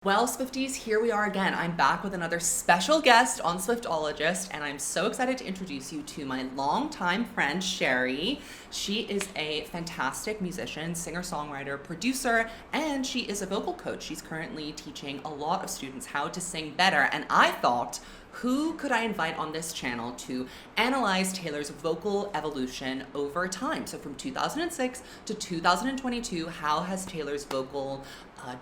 Well, Swifties, here we are again. I'm back with another special guest on Swiftologist, and I'm so excited to introduce you to my longtime friend, Cherie. She is a fantastic musician, singer-songwriter, producer, and she is a vocal coach. She's currently teaching a lot of students how to sing better, and I thought, who could I invite on this channel to analyze Taylor's vocal evolution over time? So from 2006 to 2022, how has Taylor's vocal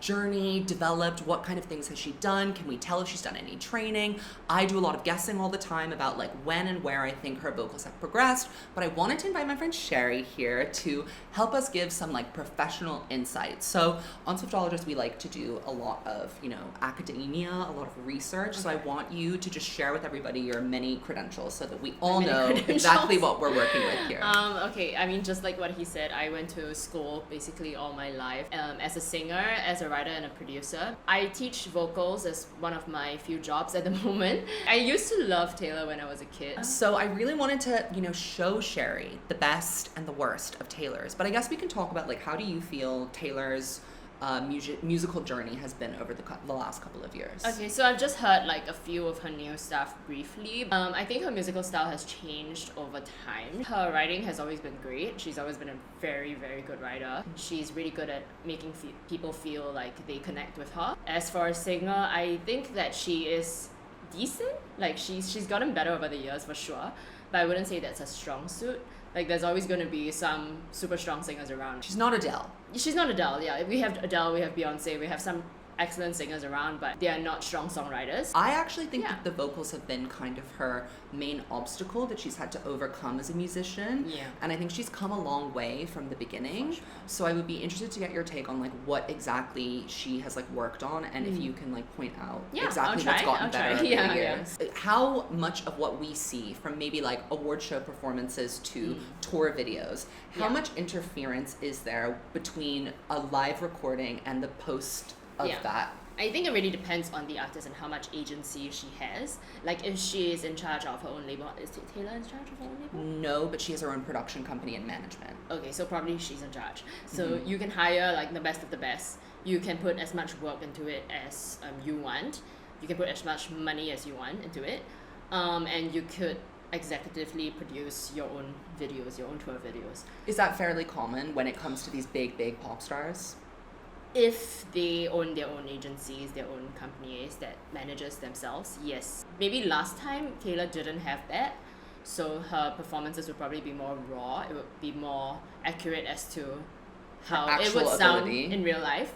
journey developed? What kind of things has she done? Can we tell if she's done any training? I do a lot of guessing all the time about like when and where I think her vocals have progressed, but I wanted to invite my friend Cherie here to help us give some like professional insights. So on Swiftologist, we like to do a lot of, academia, a lot of research. Okay. So I want you to just share with everybody your many credentials so that we all know exactly what we're working with here. Okay, I mean, just like what he said, I went to school basically all my life as a singer, as a writer and a producer. I teach vocals as one of my few jobs at the moment. I used to love Taylor when I was a kid. So I really wanted to, show Cherie the best and the worst of Taylor's. But I guess we can talk about like, how do you feel Taylor's musical journey has been over the last couple of years? Okay, so I've just heard like a few of her new stuff briefly. I think her musical style has changed over time. Her writing has always been great. She's always been a very, very good writer. She's really good at making people feel like they connect with her. As for a singer, I think that she is decent. Like she's gotten better over the years for sure, but I wouldn't say that's a strong suit. Like, there's always going to be some super strong singers around. She's not Adele. She's not Adele, yeah. We have Adele, we have Beyonce, we have some excellent singers around, but they are not strong songwriters. I actually think that the vocals have been kind of her main obstacle that she's had to overcome as a musician. Yeah. And I think she's come a long way from the beginning. Sure. So I would be interested to get your take on like what exactly she has like worked on, and if you can like point out exactly what's gotten better over the years. How much of what we see from maybe like award show performances to tour videos, how much interference is there between a live recording and the post of that? I think it really depends on the artist and how much agency she has. Like if she is in charge of her own label, is Taylor in charge of her own label? No, but she has her own production company and management. Okay, so probably she's in charge. So you can hire like the best of the best. You can put as much work into it as you want. You can put as much money as you want into it. And you could executively produce your own videos, your own tour videos. Is that fairly common when it comes to these big pop stars? If they own their own agencies, their own companies that manages themselves, yes. Maybe last time Taylor didn't have that, so her performances would probably be more raw. It would be more accurate as to how it would sound in real life.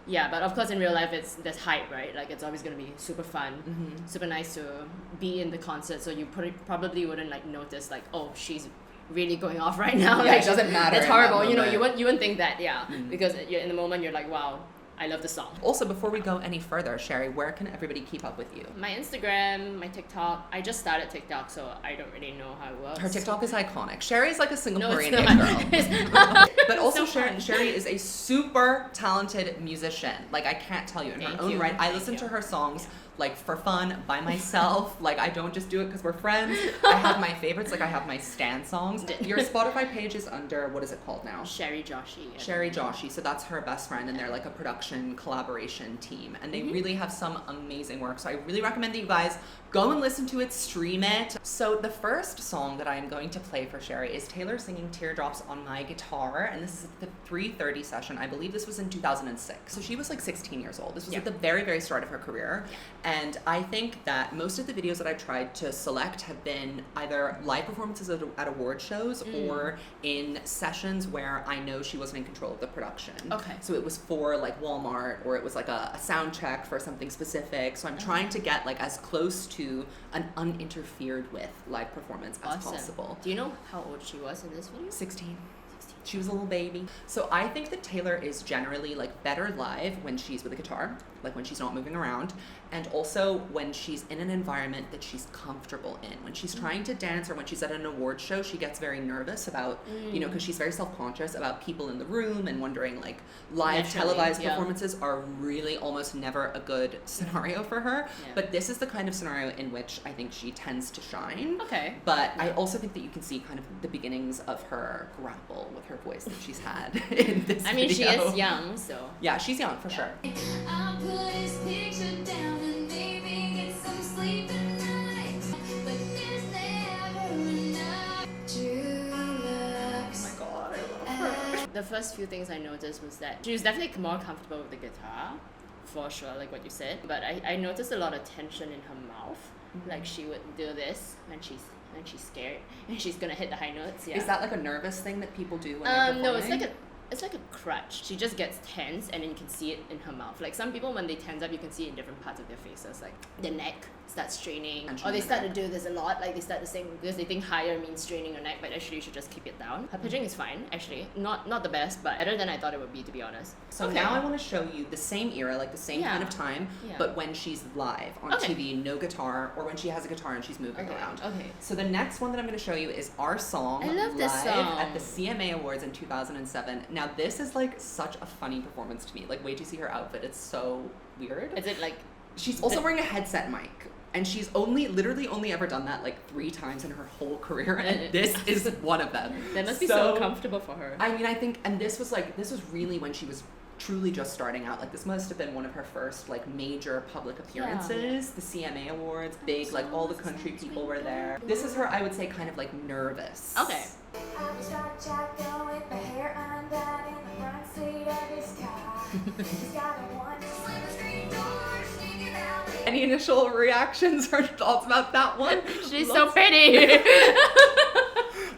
Yeah, but of course in real life there's hype, right? Like it's always gonna be super fun, super nice to be in the concert. So you probably wouldn't like notice like, oh, she's really going off right now. Yeah, like, it doesn't matter. It's horrible. You wouldn't think that, because you're in the moment. You're like, wow, I love the song. Also, before we go any further, Cherie, where can everybody keep up with you? My Instagram, my TikTok. I just started TikTok, so I don't really know how it works. Her TikTok is iconic. Cherie's like a Singaporean girl. But also, Cherie is a super talented musician. Like, I can't tell you in her own right. I listen to her songs like for fun by myself. Like I don't just do it because we're friends. I have my favorites. Like I have my stan songs. Your Spotify page is under, what is it called now? Cherie Joshi. Cherie Joshi. So that's her best friend, and they're like a production collaboration team, and they really have some amazing work. So I really recommend that you guys go and listen to it, stream it. So the first song that I'm going to play for Cherie is Taylor singing Teardrops on My Guitar, and this is the 3:30 session. I believe this was in 2006. So she was like 16 years old. This was at the very, very start of her career. And I think that most of the videos that I've tried to select have been either live performances at award shows or in sessions where I know she wasn't in control of the production. Okay. So it was for like Walmart, or it was like a sound check for something specific. So I'm trying to get like as close to an uninterfered with live performance as possible. Do you know how old she was in this video? 16. She was a little baby. So I think that Taylor is generally like better live when she's with a guitar, like when she's not moving around, and also when she's in an environment that she's comfortable in. When she's trying to dance or when she's at an award show, she gets very nervous about, because she's very self-conscious about people in the room and wondering like live televised performances are really almost never a good scenario for her. Yeah. But this is the kind of scenario in which I think she tends to shine. Okay. But I also think that you can see kind of the beginnings of her grapple with her her voice that she's had in this I mean, she video. is young, so. Yeah, she's young for Yeah. sure. I'll put his picture down and maybe get some sleep tonight. But there's never enough true love. Oh my god, I love her. The first few things I noticed was that she was definitely more comfortable with the guitar, for sure, like what you said. But I noticed a lot of tension in her mouth. Like she would do this when she's scared and she's gonna hit the high notes. Yeah. Is that like a nervous thing that people do when they're performing? No, it's like a crutch. She just gets tense and then you can see it in her mouth. Like some people when they tense up, you can see it in different parts of their faces. Like the neck starts straining, Tension or they in the start to neck. do this a lot. Like they start to sing because they think higher means straining your neck, but actually you should just keep it down. Her pitching is fine, actually. Not the best, but better than I thought it would be, to be honest. So Okay. now I want to show you the same era, like the same Yeah. kind of time, Yeah. but when she's live on Okay. TV, no guitar, or when she has a guitar and she's moving around. Okay. So the next one that I'm going to show you is our song I love this live song. at the CMA Awards in 2007. Now this is like such a funny performance to me. Like wait till you see her outfit. It's so weird. Is it like She's also wearing a headset mic. And she's literally only ever done that like 3 times in her whole career, and this is one of them. that must be so comfortable for her? I mean, I think, and this was really when she was truly just starting out. Like this must have been one of her first like major public appearances. The CMA Awards, big, like all the country people were there. This is her, I would say, kind of like nervous. Okay. I was shot shotgun with my hair undone in the front seat of his car. He's got a one slim screen door sneaking out. Any initial reactions or thoughts about that one? She's so pretty.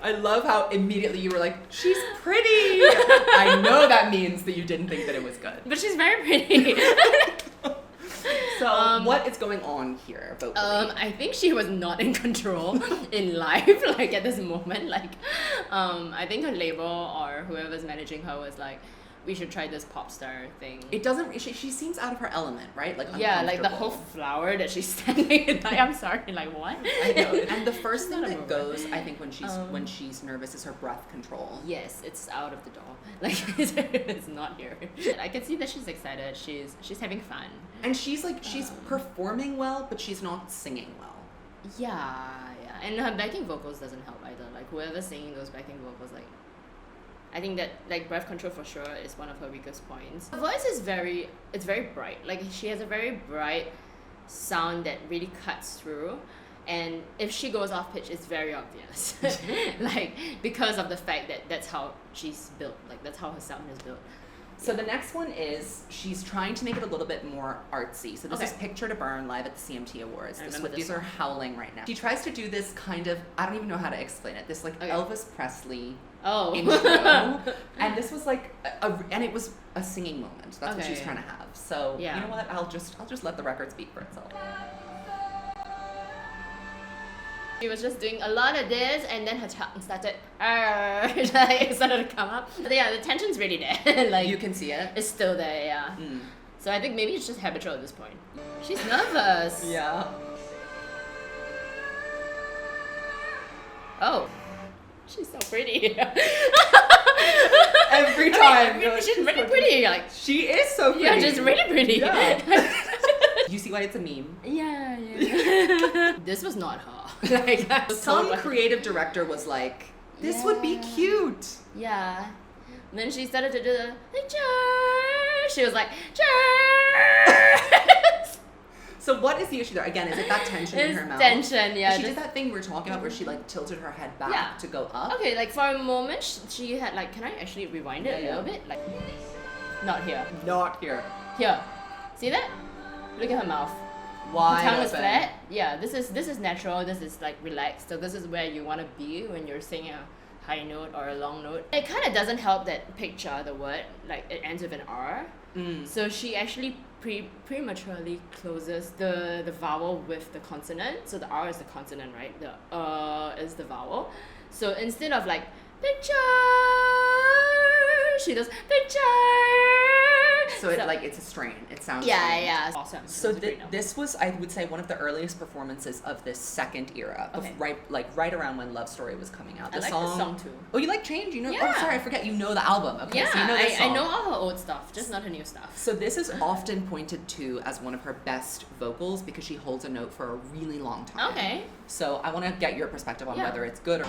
I love how immediately you were like, she's pretty. I know that means that you didn't think that it was good. But she's very pretty. So what is going on here vocally? I think she was not in control in life, like at this moment. Like, I think her label or whoever's managing her was like, we should try this pop star thing. It doesn't. She seems out of her element, right? Like Yeah, like the whole uncomfortable. flower that she's standing in. Like, I'm sorry, like what? I know. And the first thing Not a that moment. goes, I think, when she's nervous is her breath control. Yes, it's out of the door. Like it's not here. I can see that she's excited. She's having fun. And she's performing well, but she's not singing well. Yeah. And her backing vocals doesn't help either. Like whoever's singing those backing vocals, like I think that like breath control for sure is one of her weakest points. Her voice is very bright. Like she has a very bright sound that really cuts through. And if she goes off pitch, it's very obvious. Like because of the fact that that's how she's built. Like that's how her sound is built. So the next one is she's trying to make it a little bit more artsy. So this is Picture to Burn live at the CMT Awards. I The remember this Swifties are howling right now. She tries to do this kind of, I don't even know how to explain it, this like Elvis Presley Oh. intro. And this was like and it was a singing moment. That's what she's trying to have. So Yeah. you know what? I'll just let the record speak for itself. She was just doing a lot of this, and then her tongue started, like, it started to come up. But yeah, the tension's really there. Like You can see it. it's still there, yeah. Mm. So I think maybe it's just habitual at this point. She's nervous. Yeah. Oh, she's so pretty. Every time. you're like, she's really pretty. Like She is so pretty. yeah, she's really pretty. Yeah. You see why it's a meme? yeah. This was not her. Like Some creative director was like, this would be Yeah. cute. Yeah. And then she started to do the cheers. She was like cheers. So what is the issue there? Again, is it that tension in It's her mouth? tension, yeah. She just- did that thing we were talking about where she like tilted her head back Yeah. to go up. Okay, like for a moment, she had like, can I actually rewind it a Yeah, little bit? Like, not here. Not here. Here. See that? Look at her mouth. Wide Her tongue is open. flat. Yeah, this is natural. This is like relaxed. So this is where you want to be when you're singing a high note or a long note. It kind of doesn't help that picture, the word, like it ends with an R. Mm. So she actually prematurely closes the vowel with the consonant. So the R is the consonant, right? The is the vowel. So instead of like picture, she does picture. So it like it's a strain. It sounds Yeah, strange. yeah. Awesome. So It's a great note. this was, I would say, one of the earliest performances of this second era, of Okay. right around when Love Story was coming out. I like the song too. Oh, you like Change? You know? Oh, Yeah. sorry, I forget. You know the album. Okay, Yeah, so you know this I song. know all her old stuff, just not her new stuff. So this is often pointed to as one of her best vocals because she holds a note for a really long time. Okay. So I want to get your perspective on Yeah. whether it's good or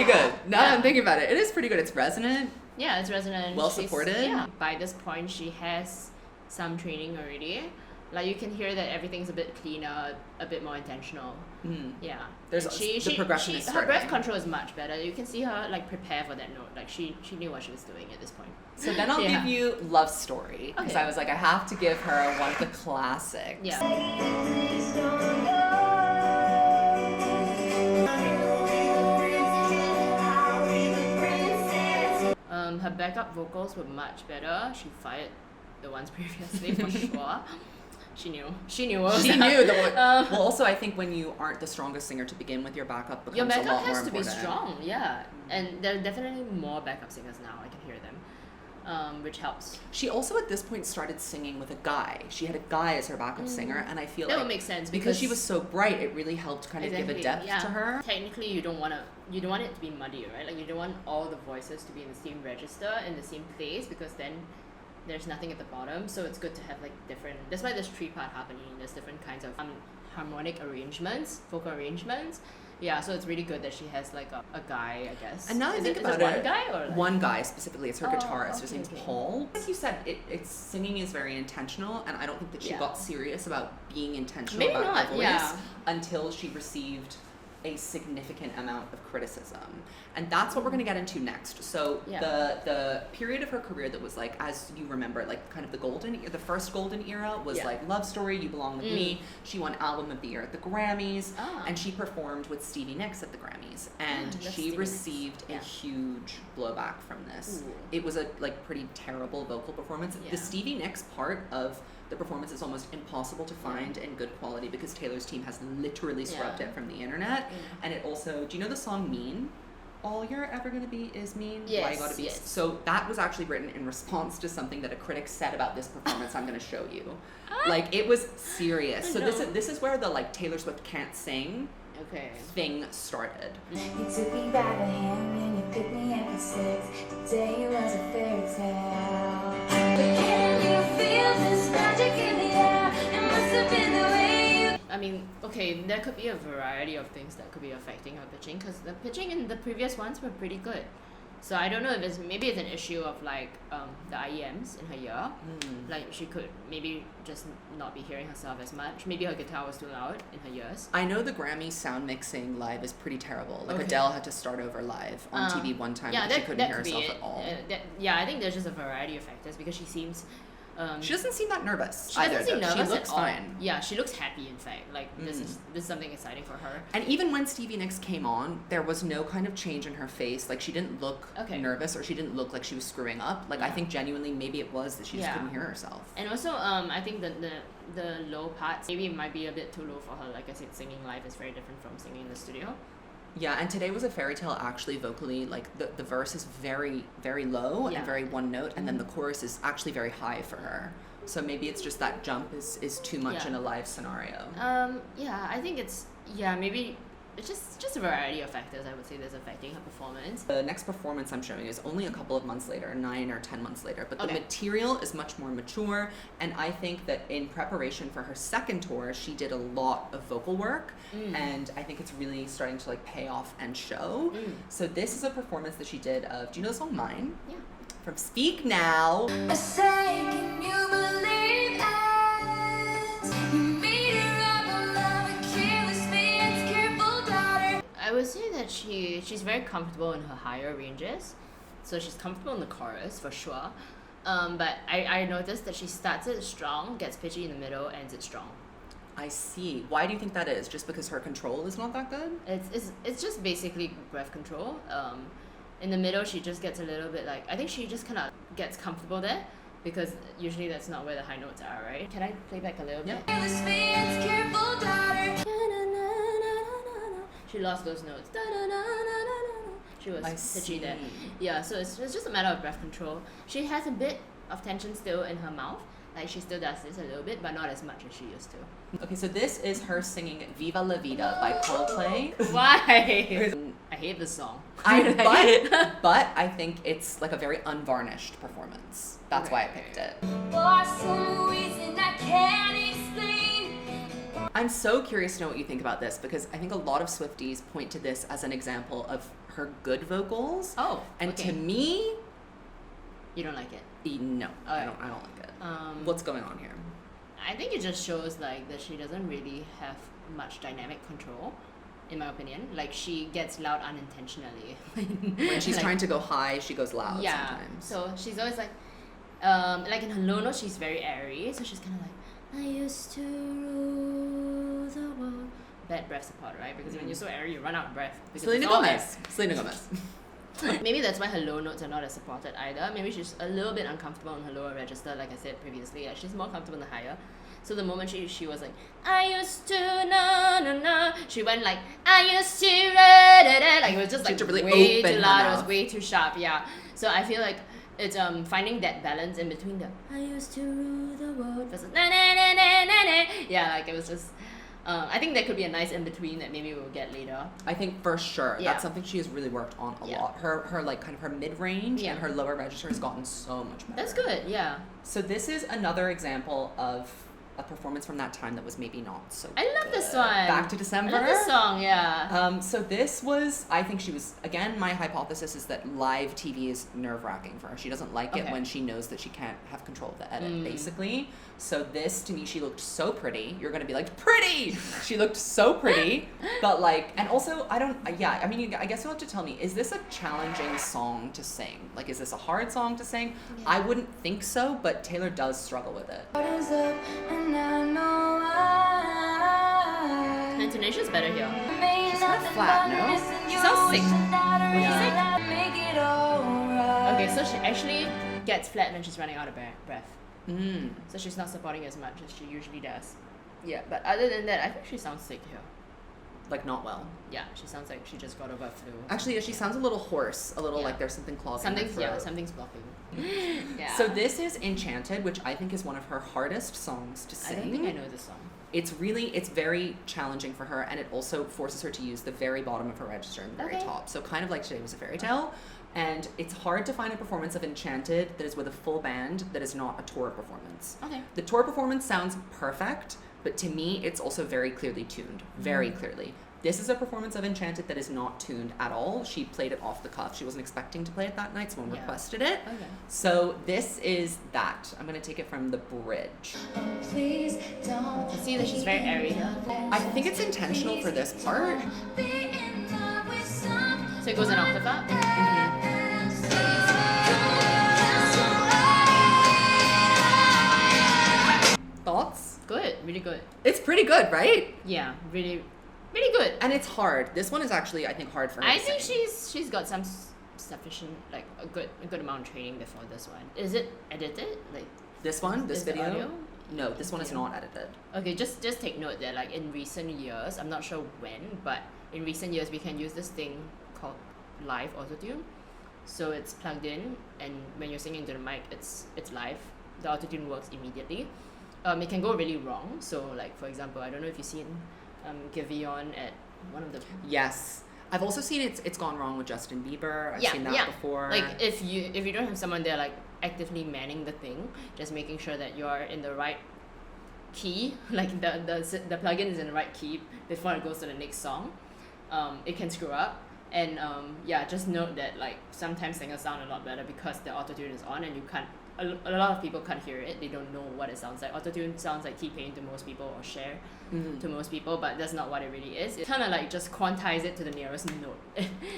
pretty good. Now that I'm thinking about it, it is pretty good. It's resonant. Yeah, it's resonant. Well She's- supported. Yeah. By this point, she has some training already. Like you can hear that everything's a bit cleaner, a bit more intentional. Yeah. There's And the progression is her breath starting. control is much better. You can see her like prepare for that note. Like she knew what she was doing at this point. So then I'll Yeah. give you Love Story because Okay. I was like, I have to give her one of the classics. Yeah. Her backup vocals were much better. She fired the ones previously for sure. She knew. She knew. What was She up. knew the well, also I think when you aren't the strongest singer to begin with, your backup becomes Your a backup lot more has to be important. strong, yeah. And there are definitely more backup singers now. I can hear them, which helps. She also at this point started singing with a guy. She had a guy as her backup singer, and I feel That like would make sense because she was so bright, it really helped kind of give a Exactly, depth yeah. to her. Technically, you don't want it to be muddy, right? Like you don't want all the voices to be in the same register in the same place because then there's nothing at the bottom. So it's good to have like different. That's why there's 3-part harmony. There's different kinds of harmonic arrangements, vocal arrangements. Yeah, so it's really good that she has like a guy, I guess. And now I Is think it about one it, guy or like? one guy specifically, it's her Oh, guitarist. His okay, name's okay. Paul. As you said, it's singing is very intentional, and I don't think that she Yeah. got serious about being intentional Maybe about not, her voice yeah. until she received a significant amount of criticism, and that's what we're going to get into next. So Yeah. the period of her career that was like, as you remember, like kind of the first golden era was Yeah. like Love Story, You Belong With Me. She won Album of the Year at the Grammys, Ah. and she performed with Stevie Nicks at the Grammys, and I love she Stevie Nicks. received Yeah. a huge blowback from this. Ooh. It was a like pretty terrible vocal performance. Yeah. The Stevie Nicks part of the performance is almost impossible to find in good quality because Taylor's team has literally scrubbed Yeah. it from the internet. And it also, do you know the song Mean? All you're ever gonna be is mean. Why you Yes, gotta be. yes. So that was actually written in response to something that a critic said about this performance. I'm gonna show you. Like it was serious. So No. this is where the like Taylor Swift can't sing Okay. thing started. You took me by the hand and you picked me up at 6. Today was a fairy tale. But can you feel this magic in the air? It must have been the way you. I mean, okay, there could be a variety of things that could be affecting her pitching because the pitching in the previous ones were pretty good. So I don't know if maybe it's an issue of like the IEMs in her ear. Like she could maybe just not be hearing herself as much. Maybe her guitar was too loud in her ears. I know the Grammy sound mixing live is pretty terrible. Like Okay. Adele had to start over live on TV one time because she couldn't hear could be herself it. at all. Yeah, I think there's just a variety of factors because she seems. She doesn't seem that nervous She either. doesn't seem though. nervous She looks at all. fine. Yeah, she looks happy. In fact, like this is something exciting for her. And even when Stevie Nicks came on, there was no kind of change in her face. Like she didn't look Okay. nervous or she didn't look like she was screwing up. Like I think genuinely maybe it was that she just Yeah. couldn't hear herself. And also, I think the low parts maybe it might be a bit too low for her. Like I said, singing live is very different from singing in the studio. Yeah, and Today Was a Fairy Tale actually vocally, like the verse is very, very low Yeah. and very one note, and then the chorus is actually very high for her. So maybe it's just that jump is too much Yeah. in a live scenario. Yeah, I think maybe it's just a variety of factors I would say that's affecting her performance. The next performance I'm showing is only a couple of months later, 9 or 10 months later, but the Okay. material is much more mature, and I think that in preparation for her second tour, she did a lot of vocal work, and I think it's really starting to like pay off and show. So this is a performance that she did of, do you know the song Mine? Yeah. From Speak Now. I say, can you believe it? You made her up a love, a careless man's careful daughter. I would say that she's very comfortable in her higher ranges, so she's comfortable in the chorus for sure. But I noticed that she starts it strong, gets pitchy in the middle, ends it strong. I see. Why do you think that is? Just because her control is not that good? It's just basically breath control. In the middle, she just gets a little bit like I think she just kind of gets comfortable there because usually that's not where the high notes are, right? Can I play back a little bit? Careless man's careful daughter. She lost those notes. She was I pitchy there. see. Yeah, so it's just a matter of breath control. She has a bit of tension still in her mouth. Like she still does this a little bit, but not as much as she used to. Okay, so this is her singing Viva La Vida by Coldplay. Why? I hate this song. But I think it's like a very unvarnished performance. That's why I picked it. For some reason I can't explain. I'm so curious to know what you think about this because I think a lot of Swifties point to this as an example of her good vocals. Oh, And okay. to me, You don't like it? no, I Alright. don't like it. What's What's going on here? I think it just shows like that she doesn't really have much dynamic control, in my opinion. Like she gets loud unintentionally. When she's Like, trying to go high, she goes loud yeah. sometimes. So she's always like in her low note, she's very airy. So she's kind of like, I used to rule the world. Bad breath support, right? Because when you're so airy, you run out of breath. Because Selena it's all air. Gomez. Selena Gomez. Maybe that's why her low notes are not as supported either. Maybe she's a little bit uncomfortable in her lower register, like I said previously. Like she's more comfortable in the higher. So the moment she was like, I used to na na na, she went like, I used to da da da. Like it was just She like had to really way open too her loud. It was mouth. way too sharp. Yeah. So I feel like it's finding that balance in between the I used to rule the world versus na na na na na na. Yeah, like it was just. I think that could be a nice in between that maybe we'll get later. I think for sure Yeah. that's something she has really worked on a Yeah. lot. Her like kind of her mid range Yeah. and her lower register has gotten so much better. That's good. Yeah. So this is another example of a performance from that time that was maybe not so I love this good. one. Back to I December. love this song. Yeah. So this was, I think she was, again, my hypothesis is that live TV is nerve-wracking for her. She doesn't like it Okay. when she knows that she can't have control of the edit, Mm. basically. So this, to me, she looked so pretty. You're gonna be like, pretty! She looked so pretty, but like, and also, I mean, I guess you'll have to tell me, is this a challenging song to sing? Like, is this a hard song to sing? Yeah. I wouldn't think so, but Taylor does struggle with it. What is up, and I know why. Intonation's better here. She's kind of flat, no? She sounds sick. Yeah. Make it alright. Okay, so she actually gets flat when she's running out of breath. Mm. So she's not supporting as much as she usually does. Yeah, but other than that, I think she sounds sick here. Like, not well. Yeah, she sounds like she just got over a flu. Actually, yeah, she sounds a little hoarse, a little Yeah. like there's something clogging her throat. Something's blocking. Yeah. So this is Enchanted, which I think is one of her hardest songs to I sing. don't think I know this song. It's very challenging for her, and it also forces her to use the very bottom of her register and the very Okay. top. So kind of like Today Was a Fairy Tale. And it's hard to find a performance of Enchanted that is with a full band that is not a tour performance. Okay. The tour performance sounds perfect, but to me, it's also very clearly tuned. Very clearly. This is a performance of Enchanted that is not tuned at all. She played it off the cuff. She wasn't expecting to play it that night. Someone Yeah. requested it. Okay. So this is that. I'm going to take it from the bridge. Please don't. You see that she's very airy here. I think it's intentional for this part. Be in love with some. So it goes an octave up. Thoughts? Good, really good. It's pretty good, right? Yeah, really, really good. And it's hard. This one is actually, I think, hard for her I to think sing. she's got some sufficient, like a good amount of training before this one. Is it edited? Like This one, this is the video? audio? No, this one is Video. not edited. Okay, just take note that like in recent years, I'm not sure when, but in recent years we can use this thing called live autotune. So it's plugged in, and when you're singing to the mic, it's live. The autotune works immediately. It can go really wrong. So like for example, I don't know if you've seen Giveon at one of the Yes. I've also seen it's gone wrong with Justin Bieber. I've Yeah, seen that yeah. before. Like if you don't have someone there like actively manning the thing, just making sure that you're in the right key, like the plugin is in the right key before it goes to the next song, it can screw up. And yeah, just note that like sometimes singers sound a lot better because the autotune is on and you can't. A lot of people can't hear it. They don't know what it sounds like. Autotune sounds like T-Pain to most people or Cher Mhm. to most people, but that's not what it really is. It kind of like just quantize it to the nearest note.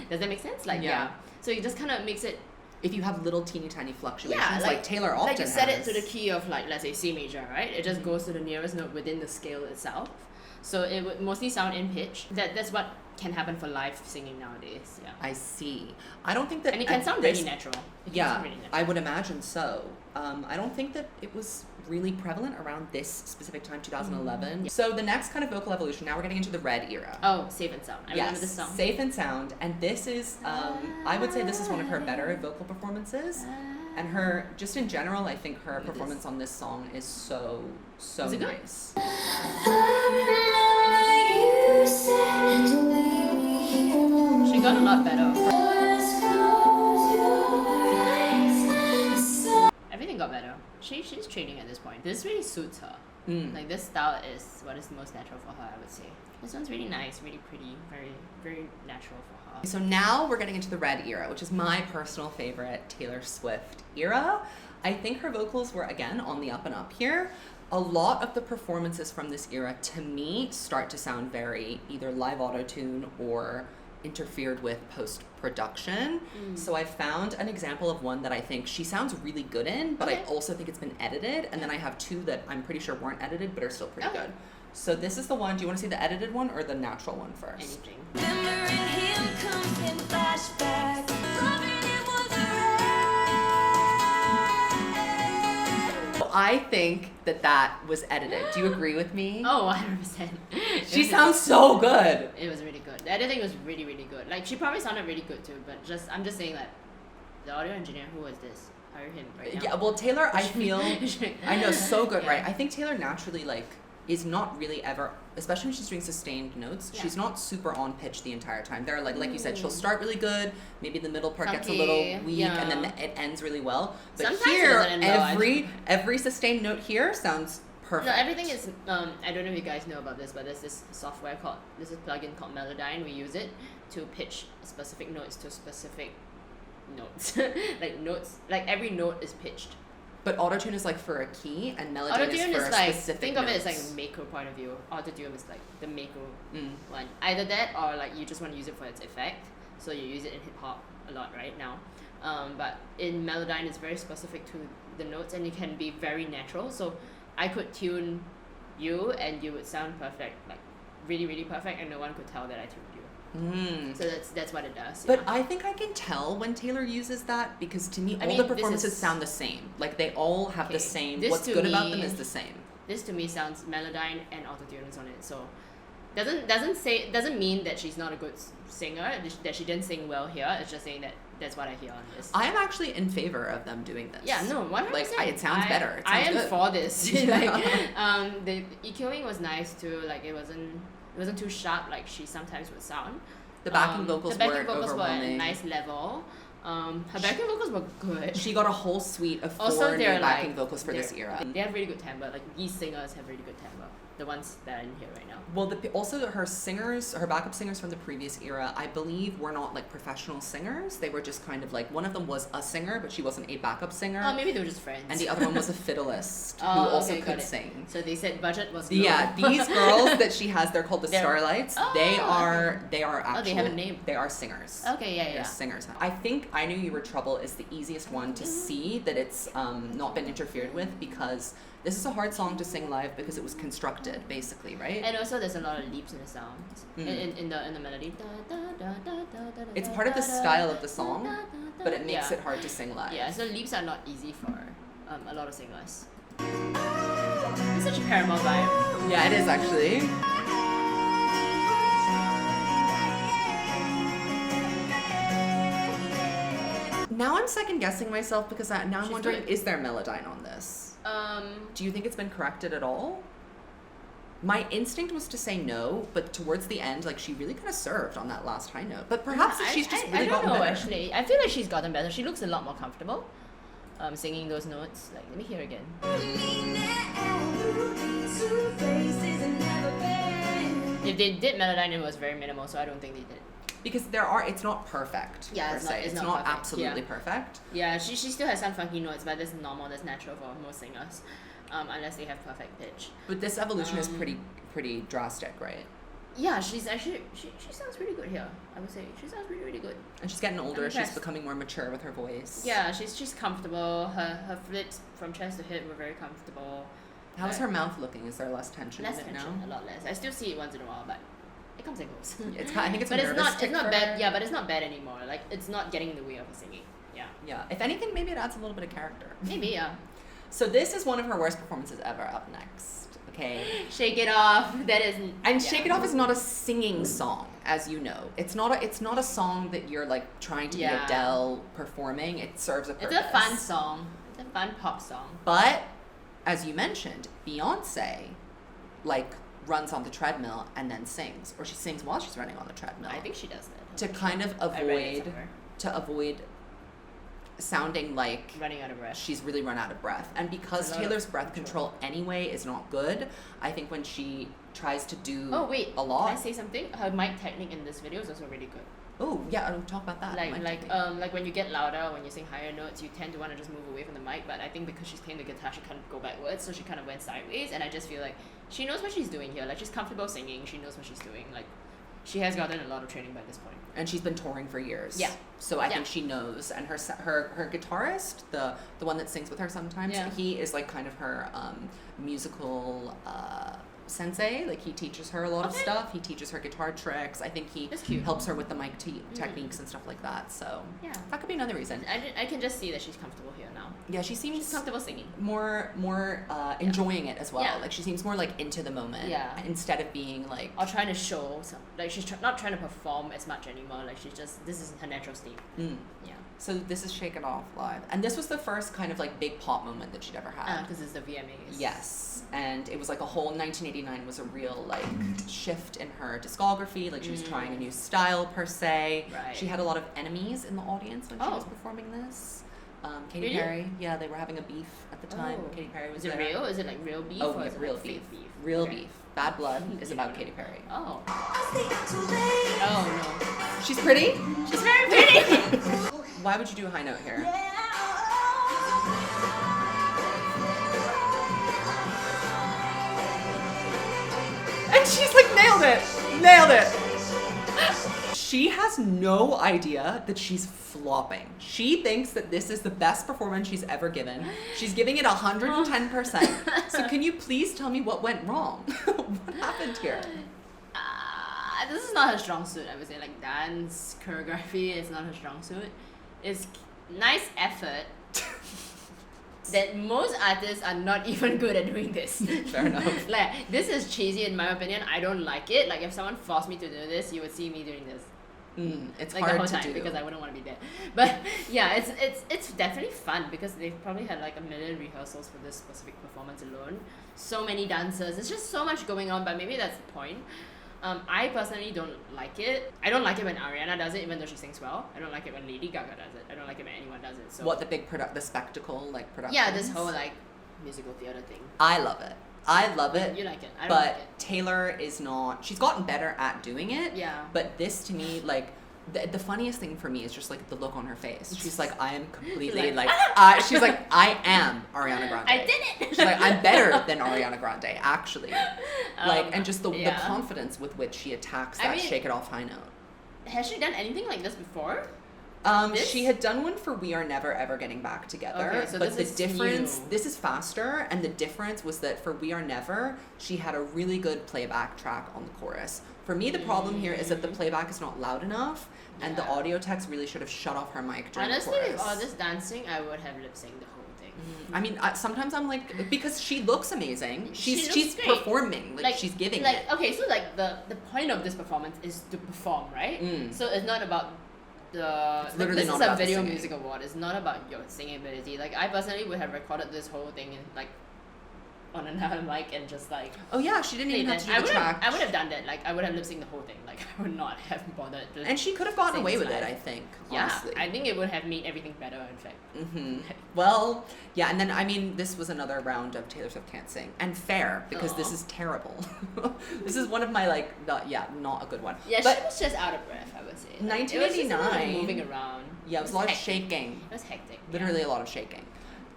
Does that make sense? Like Yeah. So it just kind of makes it if you have little teeny tiny fluctuations, yeah, like Taylor often like you set has. it to the key of like let's say C major, right? It just goes to the nearest note within the scale itself. So it would mostly sound in pitch. That's what can happen for live singing nowadays. Yeah. I see. I don't think that. And it can at sound this- really natural. It can Yeah, sound really natural. I would imagine so. I don't think that it was really prevalent around this specific time, 2011. Yeah. So the next kind of vocal evolution, now we're getting into the Red era. Oh, Safe and Sound. I remember this song. Safe and Sound, and this is, I would say this is one of her better vocal performances. And her, just in general, I think her Look at this. performance on this song is so Is it good? nice. She got a lot better. Everything got better. She's training at this point. This really suits her. Like this style is what is most natural for her, I would say. This one's really nice, really pretty, very, very natural for her. So now we're getting into the red era, which is my personal favorite Taylor Swift era. I think her vocals were, again, on the up and up here. A lot of the performances from this era, to me, start to sound very either live auto-tune or interfered with post-production. So I found an example of one that I think she sounds really good in, but I also think it's been edited. And then I have two that I'm pretty sure weren't edited, but are still pretty good. So this is the one. Do you want to see the edited one or the natural one first? Anything. Remembering him comes in flashback. Loving him was a I think that was edited. Do you agree with me? Oh, 100%. She sounds so good. It was really good. The editing was really, really good. Like, she probably sounded really good too, but I'm just saying that the audio engineer, who was this? Hire him right now. Yeah, well, Taylor, I feel, I know, so good, Yeah. right? I think Taylor naturally, like, is not really ever, especially when she's doing sustained notes, she's not super on pitch the entire time. There are, like you said, she'll start really good, maybe the middle part gets a little Funky, weak, yeah. and then it ends really well. But Sometimes here, it doesn't end well. every sustained note here sounds perfect. No, everything is, I don't know if you guys know about this, but there's this software this is plugin called Melodyne. We use it to pitch specific notes to specific notes. like every note is pitched. But autotune is like for a key, and melody Autotune is for is a like, specific think of it as notes. like a macro point of view. Autotune is like the macro one. Either that or like you just want to use it for its effect. So you use it in hip hop a lot right now. But in Melodyne, it's very specific to the notes and it can be very natural. So I could tune you and you would sound perfect, like really, really perfect, and no one could tell that I tuned you. So that's what it does. But yeah. I think I can tell when Taylor uses that because to me, all mean, the this performances is- sound the same. Like they all have the Okay, same. this What's to good about them me- is the same. This to me sounds Melodyne and autotune is on it. So doesn't mean that she's not a good singer, that she didn't sing well here. It's just saying that that's what I hear on this. I am actually in favor of them doing this. Yeah, no, 100%. Like it sounds better. It sounds I am good. for this. Yeah. Like, the EQing was nice too. Like it wasn't too sharp like she sometimes would sound. The backing vocals the backing weren't vocals were at a overwhelming. nice level. Her backing vocals were good. She got a whole suite of Also, four new they're backing like vocals for this era. They have really good timbre. Like these singers have really good timbre. The ones that are in here right now. Well, also her singers, her backup singers from the previous era, I believe were not like professional singers. They were just kind of like, one of them was a singer, but she wasn't a backup singer. Oh, maybe they were just friends. And the other one was a fiddleist who Oh, also okay, got could it. sing. So they said budget was low. Yeah, these girls that she has, they're called the They're- Starlights. Oh, they okay. are actually. they have a name. They are singers. Okay, yeah, They're yeah. singers. I think I Knew You Were Trouble is the easiest one to see that it's not been interfered with because this is a hard song to sing live because it was constructed basically, right? And also there's a lot of leaps in the sound. In the melody. It's part of the style of the song, but it makes Yeah. it hard to sing live. Yeah, so leaps are not easy for a lot of singers. It's such a Paramore vibe. Yeah, it is actually. Now I'm second guessing myself because now I'm She's wondering, good. is there Melodyne on this? Do you think it's been corrected at all? My instinct was to say no, but towards the end, like she really kind of served on that last high note. But perhaps she's just really I don't gotten know better. actually. I feel like she's gotten better. She looks a lot more comfortable singing those notes. Like let me hear again. If they did Melodyne, it was very minimal, so I don't think they did. Because it's not perfect. Yeah, per it's se. not- it's It's not not perfect, absolutely yeah. perfect. Yeah, she still has some funky notes, but that's normal, that's natural for most singers, unless they have perfect pitch. But this evolution is pretty drastic, right? Yeah, she's actually she sounds really good here. I would say she sounds really, really good. And she's getting older. She's impressed. becoming more mature with her voice. Yeah, she's comfortable. Her flips from chest to hip were very comfortable. How's her mouth looking? Is there less tension Less in it tension, now? a lot less. I still see it once in a while, but it comes and goes. I think it's a but it's nervous not tick for bad. her. Yeah, but it's not bad anymore. Like it's not getting in the way of her singing. Yeah, Yeah. If anything, maybe it adds a little bit of character. maybe yeah. So this is one of her worst performances ever. Up next, okay. Shake It Off. That is. And Shake It Off is not a singing song, as you know. It's not a song that you're like trying to be Yeah. Adele performing. It serves a purpose. It's a fun song. It's a fun pop song. But as you mentioned, Beyonce like runs on the treadmill and then sings, or she sings while she's running on the treadmill. I think she does that. to kind of I read it avoid somewhere. sounding like Running out of breath. she's really run out of breath. And because It's a lot Taylor's of breath control anyway is not good, I think when she tries to do Oh wait, a lot. Can I say something? Her mic technique in this video is also really good. Oh yeah, I'll talk about that. Like when you get louder, when you sing higher notes, you tend to want to just move away from the mic. But I think because she's playing the guitar, she can't go backwards, so she kind of went sideways. And I just feel like she knows what she's doing here. Like she's comfortable singing. She knows what she's doing. Like she has gotten a lot of training by this point. And she's been touring for years. Yeah. So I think she knows. And her guitarist, the one that sings with her sometimes, he is like kind of her musical sensei. Like he teaches her a lot of stuff. He teaches her guitar tricks. I think he helps her with the mic techniques and stuff like that. So that could be another reason. I can just see that she's comfortable here now. Yeah, she's comfortable singing. More enjoying it as well. Yeah. Like she seems more like into the moment. Yeah. Instead of being like or trying to show some, like she's not trying to perform as much anymore. Like she's just, this is her natural state. Yeah. So this is Shake It Off Live. And this was the first kind of like big pop moment that she'd ever had. Because it's the VMAs. Yes. And it was like a whole 1989 was a real like shift in her discography. Like she was trying a new style per se. Right. She had a lot of enemies in the audience when she was performing this. Katy Perry. Yeah, they were having a beef at the time. Katy Perry was there. Is it real? Is it like real beef? Oh, or yeah, is it real like beef. fake beef? Real beef. Bad Blood is about Katy Perry. Oh. Oh no. She's pretty? She's very pretty! Why would you do a high note here? And she's like, nailed it! Nailed it! She has no idea that she's flopping. She thinks that this is the best performance she's ever given. She's giving it 110%. So can you please tell me what went wrong? What happened here? This is not her strong suit, I would say. Like dance, choreography is not her strong suit. It's nice effort that most artists are not even good at doing this. Fair enough. Like this is cheesy in my opinion. I don't like it. Like if someone forced me to do this, you would see me doing this. It's like hard the whole to time do because I wouldn't want to be there. But yeah, it's definitely fun because they've probably had like a million rehearsals for this specific performance alone. So many dancers. It's just so much going on. But maybe that's the point. I personally don't like it. I don't like it when Ariana does it, even though she sings well. I don't like it when Lady Gaga does it. I don't like it when anyone does it. So what, the big the spectacle like production? yeah, this whole like musical theater thing. I love it. I love it. You like it. I don't but like it. Taylor is not. She's gotten better at doing it. Yeah. But this to me, like, the funniest thing for me is just like the look on her face. She's like, I am completely like, she's like, I am Ariana Grande. I did it. She's like, I'm better than Ariana Grande, actually. Like, and just the confidence with which she attacks that Shake It Off high note. Has she done anything like this before? She had done one for We Are Never Ever Getting Back Together. Okay, so but this the is difference, new. this is faster, and the difference was that for We Are Never, she had a really good playback track on the chorus. For me, the problem here is that the playback is not loud enough, and the audio techs really should have shut off her mic during Honestly, the chorus. with all this dancing, I would have lip synced the whole thing. I mean, sometimes I'm like, because she looks amazing. She's great. performing, like she's giving like, it. Okay, so like the point of this performance is to perform, right? So it's not about It's literally this not is a about the video singing. music award. It's not about your singing ability. Like I personally would have recorded this whole thing in like on another mic and just like Oh yeah, she didn't even have to do the track. I would have done that. Like I would have lip synced the whole thing. Like I would not have bothered. To And she could have gotten sing away this with it, live. I think. Yeah, Honestly. I think it would have made everything better. In fact. Well, yeah, and then I mean, this was another round of Taylor Swift Can't Sing, and fair because this is terrible. This is one of my like, not a good one. Yeah, but she was just out of breath. I would say. Like, 1989. It was just a lot of moving around. Yeah, it was a lot of shaking. It was hectic. Literally a lot of shaking.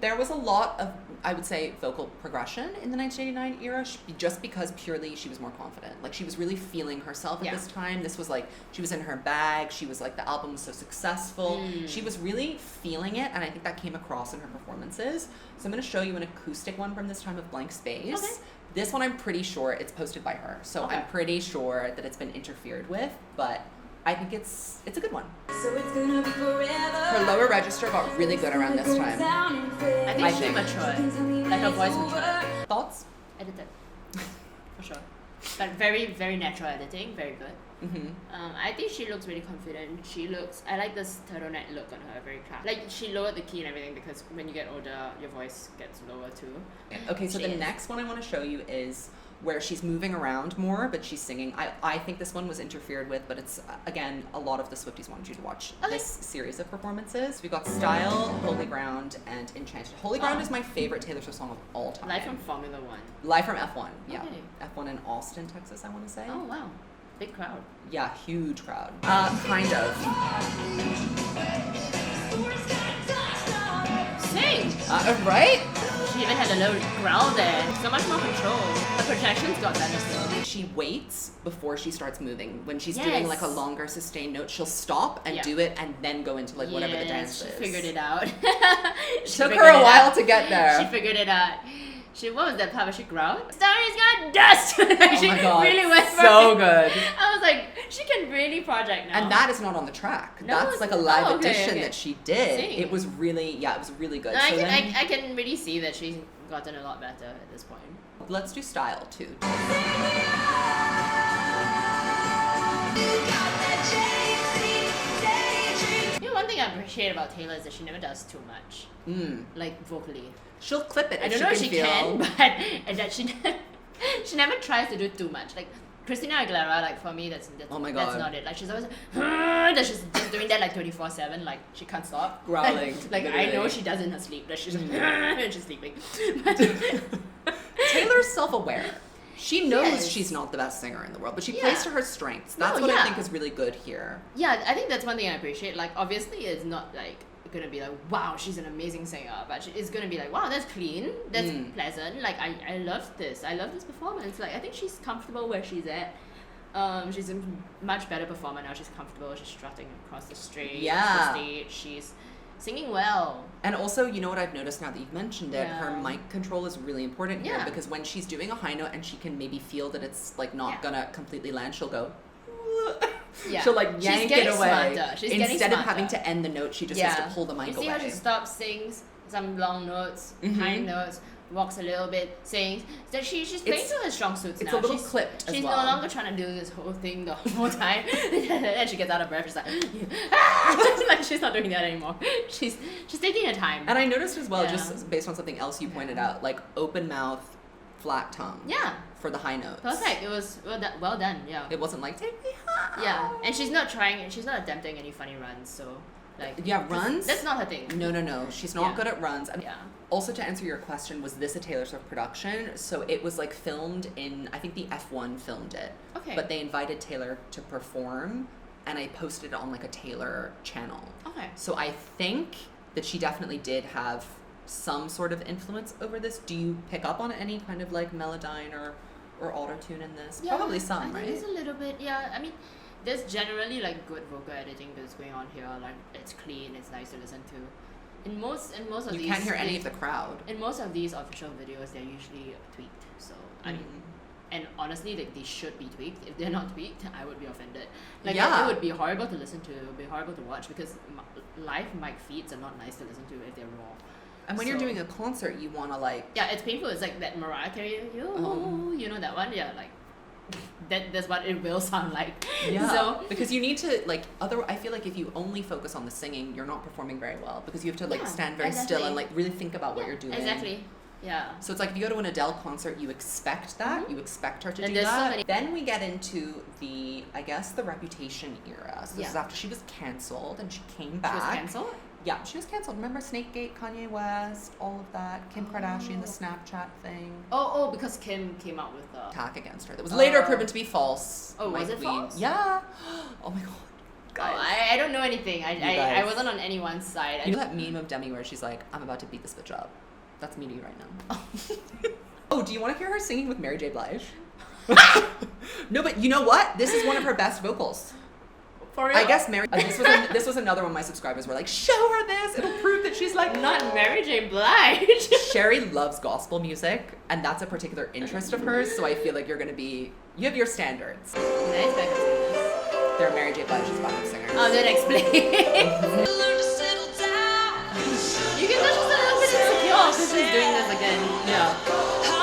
There was a lot of, I would say, vocal progression in the 1989 era, just because purely she was more confident. Like, she was really feeling herself at this time. This was like, she was in her bag. She was like, the album was so successful. She was really feeling it, and I think that came across in her performances. So I'm going to show you an acoustic one from this time of Blank Space. Okay. This one, I'm pretty sure it's posted by her. So I'm pretty sure that it's been interfered with, but I think it's a good one. So it's gonna be forever. Her lower register got really good around this time. I think she matured. Like her voice matured. Thoughts? Edited. For sure. But very, very natural editing. Very good. I think she looks really confident. I like this turtleneck look on her, very class. Like she lowered the key and everything because when you get older, your voice gets lower too. Okay, so the next one I want to show you is where she's moving around more, but she's singing. I think this one was interfered with, but it's, again, a lot of the Swifties wanted you to watch this series of performances. We got Style, Holy Ground, and Enchanted. Holy Ground is my favorite Taylor Swift song of all time. Live from Formula One. Live from F1, yeah. Okay. F1 in Austin, Texas, I want to say. Oh, wow. Big crowd. Yeah, huge crowd. Kind of. Sing! Right? She even had a little growl there. So much more control. The projections got better still. She waits before she starts moving. When she's Yes. doing like a longer sustained note, she'll stop and do it and then go into like whatever the dance she is. figured it out. Took her a while to get there. She figured it out. What was that part where she growled? Starry's got dust! Like, Oh she my god, really went for so it. good. I was like, she can really project now. And that is not on the track. No, That's it's like a not. live Oh, okay, edition okay. that she did. Sing. It was really, it was really good. No, So I can really see that she's gotten a lot better at this point. let's do Style too. You know, one thing I appreciate about Taylor is that she never does too much. Like vocally. She'll clip it. I don't know if she can, but and that she she never tries to do too much. Like Christina Aguilera, like for me, that's Oh my that's God. not it. Like she's always that she's just doing that like 24/7. Like she can't stop Growling, Like I know literally. she does in her sleep. That she's and she's sleeping. Taylor's self-aware. She knows Yes. she's not the best singer in the world, but she Yeah. plays to her strengths. No, That's what I yeah. think is really good here. Yeah, I think that's one thing I appreciate. Like obviously, it's not like gonna be like wow, she's an amazing singer, but it's gonna be like wow, that's clean, that's pleasant. Like I love this. I love this performance. Like I think she's comfortable where she's at. She's a much better performer now. She's comfortable. She's strutting across the stage. Yeah. The stage. She's singing well. And also, you know what I've noticed now that you've mentioned it, her Yeah. mic control is really important here Yeah. because when she's doing a high note and she can maybe feel that it's like not Yeah. gonna completely land, she'll go. Yeah. She'll like She's yank getting it away. smarter. She's getting Instead of having smarter. to end the note, she just has to pull the mic You see away. how she stops, sings some long notes, high notes, walks a little bit, sings. That she's playing It's- to her strong suits it's now. a little she's, clipped as She's well. no longer trying to do this whole thing the whole time. And she gets out of breath. She's like, like she's not doing that anymore. She's taking her time. And I noticed as well, Yeah. just based on something else you pointed out, like open mouth, flat tongue. Yeah. For the high notes. Perfect. It was well done. Yeah. It wasn't like take me high. Yeah. And she's not attempting any funny runs. So like. Yeah, runs? That's not her thing. No. She's not Yeah. good at runs. And Yeah. also to answer your question, was this a Taylor Swift production? So it was like filmed in, I think the F1 filmed it. Okay. But they invited Taylor to perform and I posted it on like a Taylor channel. Okay. So I think that she definitely did have some sort of influence over this. Do you pick up on any kind of like melodyne or auto-tune in this? Probably some, I think right? There's a little bit, yeah. I mean, there's generally like good vocal editing that's going on here. Like it's clean, it's nice to listen to. In most of You these, can't hear any of the crowd. In most of these official videos, they're usually tweaked. So I mean, and honestly, like they should be tweaked. If they're not tweaked, I would be offended. Like Yeah. it would be horrible to listen to. It would be horrible to watch because live mic feeds are not nice to listen to if they're raw. And when you're So- doing a concert, you want to like... Yeah, it's painful. It's like that Mariah Carey, you know that one? Yeah, like that's what it will sound like. Yeah, So because you need to like I feel like if you only focus on the singing, you're not performing very well because you have to like Yeah, stand very still exactly. and like really think about what you're doing. Exactly. Yeah. So it's like if you go to an Adele concert, you expect that. You expect her to And do there's so that. many- Then we get into the, I guess, the Reputation era. So this is Yeah. after she was canceled and she came She back. was cancelled? Yeah, she was canceled. Remember Snakegate, Kanye West, all of that, Kim Kardashian, the Snapchat thing. Oh, because Kim came out with the Attack against her. That was later Oh. proven to be false. Oh, was My it queen. false? Yeah. Oh my god. Oh, Guys. I don't know anything. I guys. wasn't on anyone's side. You know that meme of Demi where she's like, I'm about to beat this bitch up? That's me to you right now. Oh, do you want to hear her singing with Mary J. Blige? No, but you know what? This is one of her best vocals. For real? I guess Mary. This was another one my subscribers were like, show her this. It'll prove that she's like Not Mary J. Blige. Sherry loves gospel music, and that's a particular interest of hers. So I feel like you have your standards. Nice backup singers. They're Mary J. Blige's backup singers. Oh, that explains. You can tell she's a little bit insecure because she's doing this again. Yeah.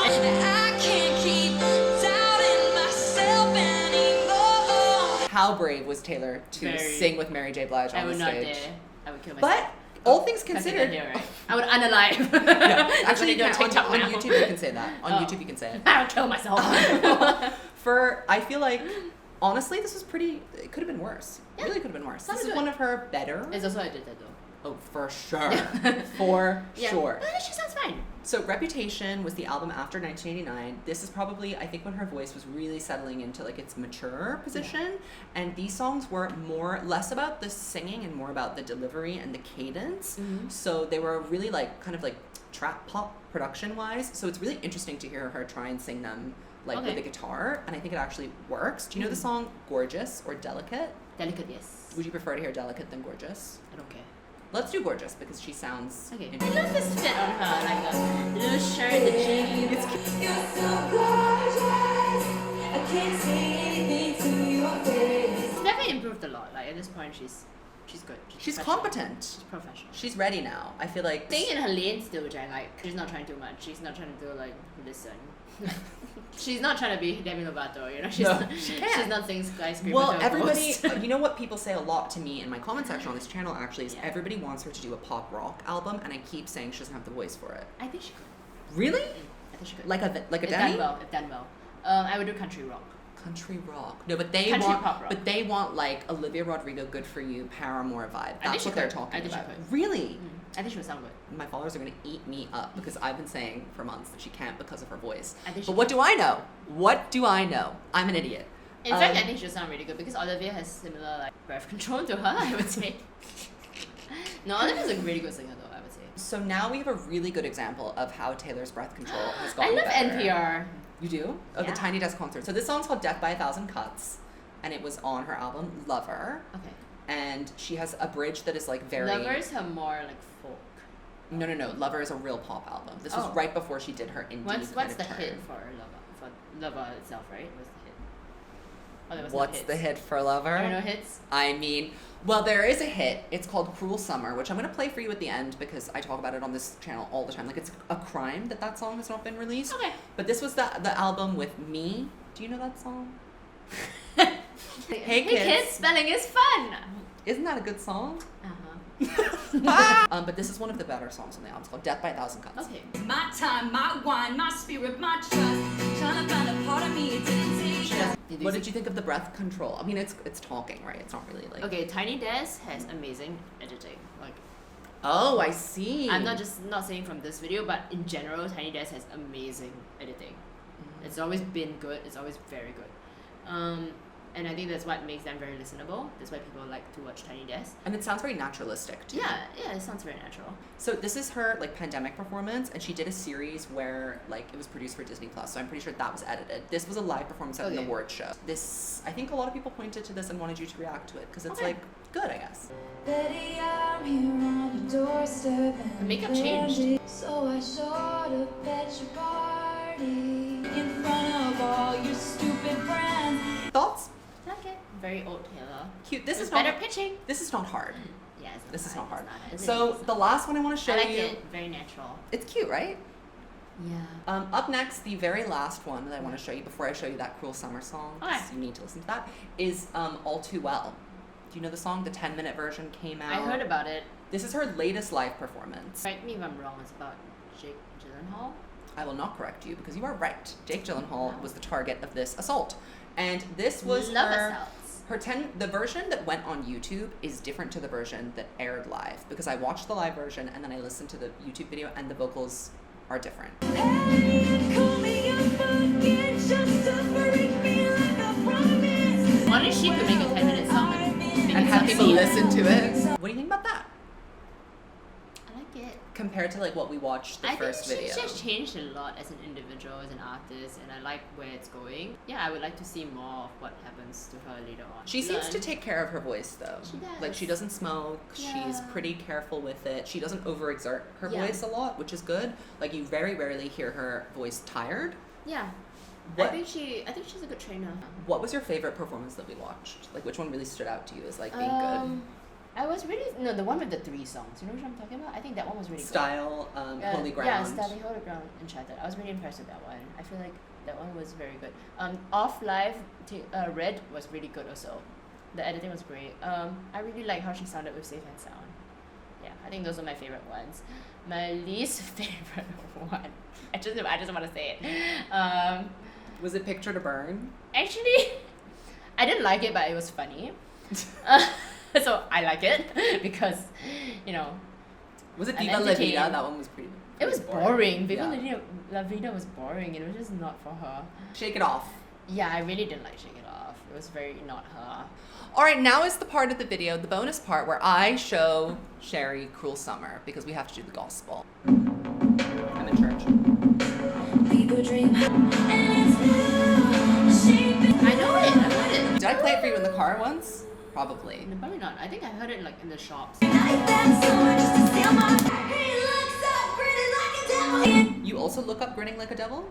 I can't keep doubting myself anymore. How brave was Taylor to Very. sing with Mary J. Blige on I would the not stage? dare. I would kill myself. But All things considered. Here, right? I would unalive. Yeah, actually, you Don't can, TikTok on now. YouTube you can say that. On YouTube you can say it. I'll kill myself. I feel like, honestly, this was pretty. It could have been worse. It really could have been worse. Sounded This is good. one of her better. It's also edited though. Oh, for sure. For Yeah. sure. But she sounds fine. So Reputation was the album after 1989. This is probably, I think, when her voice was really settling into like its mature position. And these songs were less about the singing and more about the delivery and the cadence. So they were really like kind of like trap pop production wise. So it's really interesting to hear her try and sing them like with a guitar. And I think it actually works. Do you know the song Gorgeous or Delicate? Delicate, yes. Would you prefer to hear Delicate than Gorgeous? I don't care. Let's do Gorgeous because she sounds Okay. I love this fit on her, like a little shirt, the jeans. It's cute. You're so gorgeous. I can't say anything to your face. She's definitely improved a lot. Like at this point, she's good. She's professional. competent. She's professional. She's ready now. I feel like Staying in her lane still, which I like. She's not trying too much. She's not trying to do like listen. She's not trying to be Demi Lovato, you know. She's No, not, she can't. She's not saying skyscraper. well, to a everybody. post. You know what people say a lot to me in my comment section on this channel actually is everybody wants her to do a pop rock album, and I keep saying she doesn't have the voice for it. I think she could. Really? I think she could. Like a if Demi? done well. If done well. I would do country rock. Country rock. No, but they Country want. pop rock. But they want like Olivia Rodrigo, Good for You, Paramore vibe. I think That's she what they're could. talking I think she about. could. Really? I think she would sound good. My followers are gonna eat me up because I've been saying for months that she can't because of her voice. I think she But what do I know? What do I know? I'm an idiot. In fact, I think she'll sound really good because Olivia has similar like breath control to her. I would say. No, Olivia's a really good singer though. I would say. So now we have a really good example of how Taylor's breath control has gotten I love better. NPR. You do? Oh, the Yeah. Tiny Desk concert. So this song's called Death by a Thousand Cuts, and it was on her album Lover. Okay. And she has a bridge that is like very. Lovers are more like folk. No. Lover is a real pop album. This was Oh. right before she did her indie What's kind the of turn. hit for Lover? For Lover itself, right? What's the hit? Oh, there was What's no hits. the hit for Lover? There were no hits. I mean, well, there is a hit. It's called Cruel Summer, which I'm going to play for you at the end because I talk about it on this channel all the time. Like, it's a crime that song has not been released. Okay. But this was the album with Me. Do you know that song? Hey kids, spelling is fun. Isn't that a good song? Uh-huh. But this is one of the better songs on the album. It's called Death by a Thousand Cuts. Okay. My time, my wine, my spirit, my trust. Trying to find a part of me it didn't take. What did you think of the breath control? I mean, it's talking, right? It's not really like. Okay, Tiny Desk has amazing editing. Like, Oh, I see. I'm not saying from this video, but in general, Tiny Desk has amazing editing. It's always been good. It's always very good. And I think that's what makes them very listenable. That's why people like to watch Tiny Desk. And it sounds very naturalistic too. Yeah, it sounds very natural. So this is her like pandemic performance, and she did a series where like it was produced for Disney Plus. So I'm pretty sure that was edited. This was a live performance at an Okay. award show. This, I think a lot of people pointed to this and wanted you to react to it because it's Okay. like good, I guess. Betty, I'm here on your doorstep. The makeup changed. So I showed up at your party in front of all your stupid friends. Thoughts? Like it. Very old Taylor. Cute. This It's is better not. pitching. This is not hard. Yeah, it's not This is not hard. It's So not. the last one I want to show I like you. it. Very natural. It's cute, right? Yeah. Up next, the very last one that I want to show you before I show you that Cruel Summer song, 'cause Okay. you need to listen to that, is All Too Well. Do you know the song? The 10-minute version came out. I heard about it. This is her latest live performance. Correct me if I'm wrong. It's about Jake Gyllenhaal. I will not correct you because you are right. Jake Gyllenhaal was the target of this assault. And this was Love her, assaults. the version that went on YouTube is different to the version that aired live because I watched the live version and then I listened to the YouTube video and the vocals are different. Hey, call me up again just to freak me like I promised. What if she could make a 10-minute song and make And it have sound people funny? listen to it. What do you think about that? I like it. Compared to like what we watched the I first think video. she's just changed a lot as an individual, as an artist, and I like where it's going. Yeah, I would like to see more of what happens to her later on. She seems to Learn. take care of her voice though. She does. Like she doesn't smoke. She's Yeah. pretty careful with it. She doesn't overexert her Yeah. voice a lot, which is good. Like you very rarely hear her voice tired. Yeah. What- I think she's a good trainer. What was your favorite performance that we watched? Like which one really stood out to you as like being good? I was really the one with the 3 songs. You know what I'm talking about? I think that one was really Style, good. Holy Yeah, Ground. Style, Holy Ground, Enchanted. I was really impressed with that one. I feel like that one was very good. Off Live, Red was really good also. The editing was great. I really like how she sounded with Safe and Sound. Yeah, I I think those are my favorite ones. My least favorite one, I just want to say it. Was it Picture to Burn? Actually, I didn't like it, but it was funny. So I like it because, you know, Was it I'm Viva La Vida? entertained. That one was pretty. It was boring. Viva Yeah. La Vida was boring. It was just not for her. Shake It Off. Yeah, I really didn't like Shake It Off. It was very not her. All right, now is the part of the video, the bonus part, where I show Sherry Cruel Summer because we have to do the gospel. I'm in church. People dream and it's new. Shaping I know it. I've heard it. Did I play it for you in the car once? Probably. No, probably not. I think I heard it like in the shops. like that sword just to steal my heart. He looks so pretty like a devil. You also look up Grinning Like a Devil?